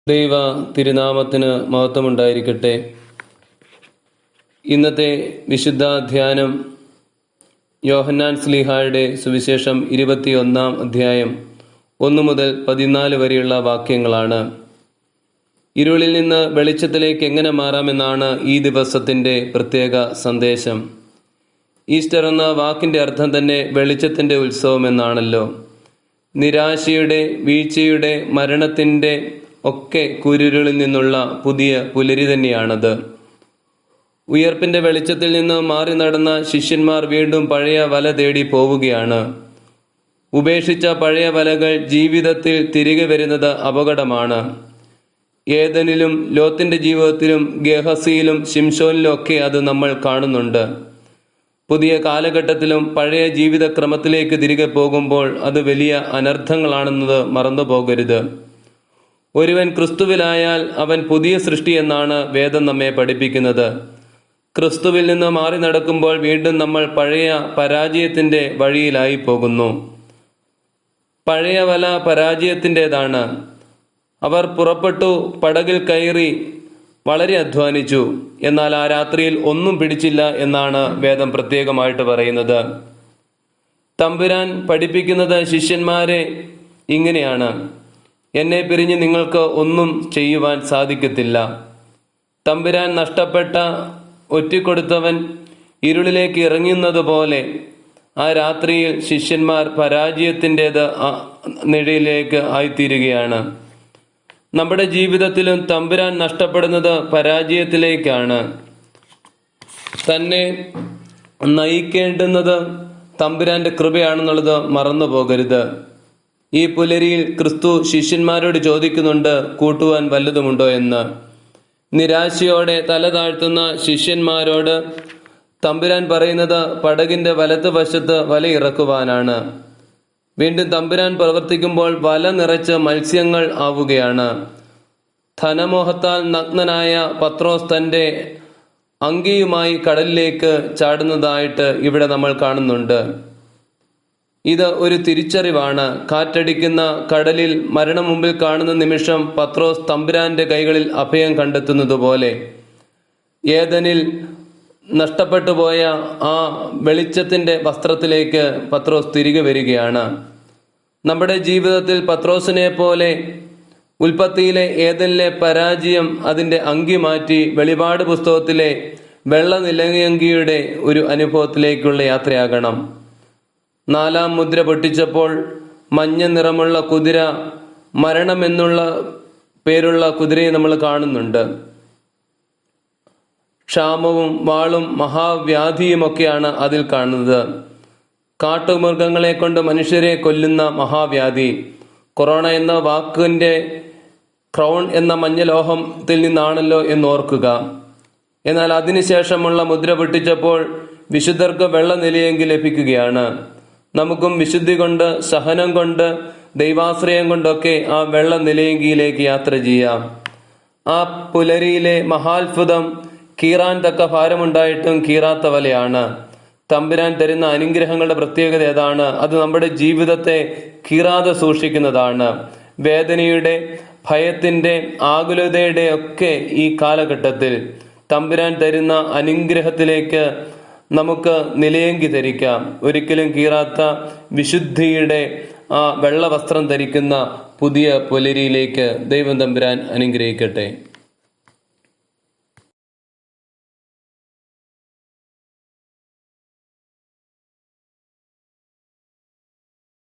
ദൈവ തിരുനാമത്തിന് മഹത്വമുണ്ടായിരിക്കട്ടെ. ഇന്നത്തെ വിശുദ്ധ ധ്യാനം യോഹന്നാൻ ശ്ലീഹായുടെ സുവിശേഷം 21-ാം അധ്യായം 1 മുതൽ 14 വരെയുള്ള വാക്യങ്ങളാണ്. ഇരുളിൽ നിന്ന് വെളിച്ചത്തിലേക്ക് എങ്ങനെ മാറാമെന്നാണ് ഈ ദിവസത്തിൻ്റെ പ്രത്യേക സന്ദേശം. ഈസ്റ്റർ എന്ന വാക്കിൻ്റെ അർത്ഥം തന്നെ വെളിച്ചത്തിൻ്റെ ഉത്സവം എന്നാണല്ലോ. നിരാശയുടെ, വീഴ്ചയുടെ, മരണത്തിൻ്റെ ഒക്കെ കുരുരുളിൽ നിന്നുള്ള പുതിയ പുലരി തന്നെയാണത്. ഉയർപ്പിൻ്റെ വെളിച്ചത്തിൽ നിന്ന് മാറി നടന്ന ശിഷ്യന്മാർ വീണ്ടും പഴയ വല തേടി പോവുകയാണ്. ഉപേക്ഷിച്ച പഴയ വലകൾ ജീവിതത്തിൽ തിരികെ വരുന്നത് അപകടമാണ്. ഏദനിലും ലോത്തിന്റെ ജീവിതത്തിലും ഗേഹസിയിലും ശിംശോനിലും ഒക്കെ അത് നമ്മൾ കാണുന്നുണ്ട്. പുതിയ കാലഘട്ടത്തിലും പഴയ ജീവിതക്രമത്തിലേക്ക് തിരികെ പോകുമ്പോൾ അത് വലിയ അനർത്ഥങ്ങളാണെന്നത് മറന്നു പോകരുത്. ഒരുവൻ ക്രിസ്തുവിലായാൽ അവൻ പുതിയ സൃഷ്ടി എന്നാണ് വേദം നമ്മെ പഠിപ്പിക്കുന്നത്. ക്രിസ്തുവിൽ നിന്ന് മാറി നടക്കുമ്പോൾ വീണ്ടും നമ്മൾ പഴയ പരാജയത്തിൻ്റെ വഴിയിലായി പോകുന്നു. പഴയ വല പരാജയത്തിൻ്റെതാണ്. അവർ പുറപ്പെട്ടു, പടകിൽ കയറി, വളരെ അധ്വാനിച്ചു. എന്നാൽ ആ രാത്രിയിൽ ഒന്നും പിടിച്ചില്ല എന്നാണ് വേദം പ്രത്യേകമായിട്ട് പറയുന്നത്. തമ്പുരാൻ പഠിപ്പിക്കുന്നത് ശിഷ്യന്മാരെ ഇങ്ങനെയാണ്: എന്നെ പിരിഞ്ഞ് നിങ്ങൾക്ക് ഒന്നും ചെയ്യുവാൻ സാധിക്കത്തില്ല. തമ്പുരാൻ നഷ്ടപ്പെട്ട, ഒറ്റിക്കൊടുത്തവൻ ഇരുളിലേക്ക് ഇറങ്ങുന്നത് പോലെ ആ രാത്രിയിൽ ശിഷ്യന്മാർ പരാജയത്തിൻ്റേത് നിഴലിലേക്ക് ആയിത്തീരുകയാണ്. നമ്മുടെ ജീവിതത്തിലും തമ്പുരാൻ നഷ്ടപ്പെടുന്നത് പരാജയത്തിലേക്കാണ്. തന്നെ നയിക്കേണ്ടുന്നത് തമ്പുരാന്റെ കൃപയാണെന്നുള്ളത് മറന്നു പോകരുത്. ഈ പുലരിയിൽ ക്രിസ്തു ശിഷ്യന്മാരോട് ചോദിക്കുന്നുണ്ട്, കൂട്ടുവാൻ വല്ലതുമുണ്ടോ എന്ന്. നിരാശയോടെ തല താഴ്ത്തുന്ന ശിഷ്യന്മാരോട് തമ്പുരാൻ പറയുന്നത് പടകിന്റെ വലതുവശത്ത് വല ഇറക്കുവാനാണ്. വീണ്ടും തമ്പുരാൻ പ്രവർത്തിക്കുമ്പോൾ വല നിറച്ച് മത്സ്യങ്ങൾ ആവുകയാണ്. ധനമോഹത്താൽ നഗ്നനായ പത്രോസ് തൻ്റെ അങ്കിയുമായി കടലിലേക്ക് ചാടുന്നതായിട്ട് ഇവിടെ നമ്മൾ കാണുന്നുണ്ട്. ഇത് ഒരു തിരിച്ചറിവാണ്. കാറ്റടിക്കുന്ന കടലിൽ മരണം മുമ്പിൽ കാണുന്ന നിമിഷം പത്രോസ് തമ്പുരാന്റെ കൈകളിൽ അഭയം കണ്ടെത്തുന്നത് പോലെ ഏദനിൽ നഷ്ടപ്പെട്ടു പോയ ആ വെളിച്ചത്തിന്റെ വസ്ത്രത്തിലേക്ക് പത്രോസ് തിരികെ വരികയാണ്. നമ്മുടെ ജീവിതത്തിൽ പത്രോസിനെ പോലെ ഉൽപ്പത്തിയിലെ ഏദനിലെ പരാജയം അതിൻ്റെ അങ്കി മാറ്റി വെളിപാട് പുസ്തകത്തിലെ വെള്ള നിലയങ്കിയുടെ ഒരു അനുഭവത്തിലേക്കുള്ള യാത്രയാകണം. 4-ാം മുദ്ര പൊട്ടിച്ചപ്പോൾ മഞ്ഞ നിറമുള്ള കുതിര, മരണം എന്നുള്ള പേരുള്ള കുതിരയെ നമ്മൾ കാണുന്നുണ്ട്. ക്ഷാമവും വാളും മഹാവ്യാധിയുമൊക്കെയാണ് അതിൽ കാണുന്നത്. കാട്ടുമൃഗങ്ങളെ കൊണ്ട് മനുഷ്യരെ കൊല്ലുന്ന മഹാവ്യാധി. കൊറോണ എന്ന വാക്കിന്റെ ക്രൗൺ എന്ന മഞ്ഞലോഹത്തിൽ നിന്നാണല്ലോ എന്നോർക്കുക. എന്നാൽ അതിനുശേഷമുള്ള മുദ്ര പൊട്ടിച്ചപ്പോൾ വിശുദ്ധർക്ക് വെള്ള നിലയെങ്കിൽ ലഭിക്കുകയാണ്. നമുക്കും വിശുദ്ധി കൊണ്ട്, സഹനം കൊണ്ട്, ദൈവാശ്രയം കൊണ്ടൊക്കെ ആ വെള്ള നിലയെങ്കിയിലേക്ക് യാത്ര ചെയ്യാം. ആ പുലരിയിലെ മഹാത്ഭുതം കീറാൻ തക്ക ഭാരമുണ്ടായിട്ടും കീറാത്ത വലയാണ്. തമ്പുരാൻ തരുന്ന അനുഗ്രഹങ്ങളുടെ പ്രത്യേകത ഏതാണ്? അത് നമ്മുടെ ജീവിതത്തെ കീറാതെ സൂക്ഷിക്കുന്നതാണ്. വേദനയുടെ, ഭയത്തിന്റെ, ആകുലതയുടെ ഒക്കെ ഈ കാലഘട്ടത്തിൽ തമ്പുരാൻ തരുന്ന അനുഗ്രഹത്തിലേക്ക് നമുക്ക് നിലയെങ്കി ധരിക്കാം. ഒരിക്കലും കീറാത്ത വിശുദ്ധിയുടെ ആ വെള്ള വസ്ത്രം ധരിക്കുന്ന പുതിയ പുലരിയിലേക്ക് ദൈവം തമ്പുരാൻ അനുഗ്രഹിക്കട്ടെ.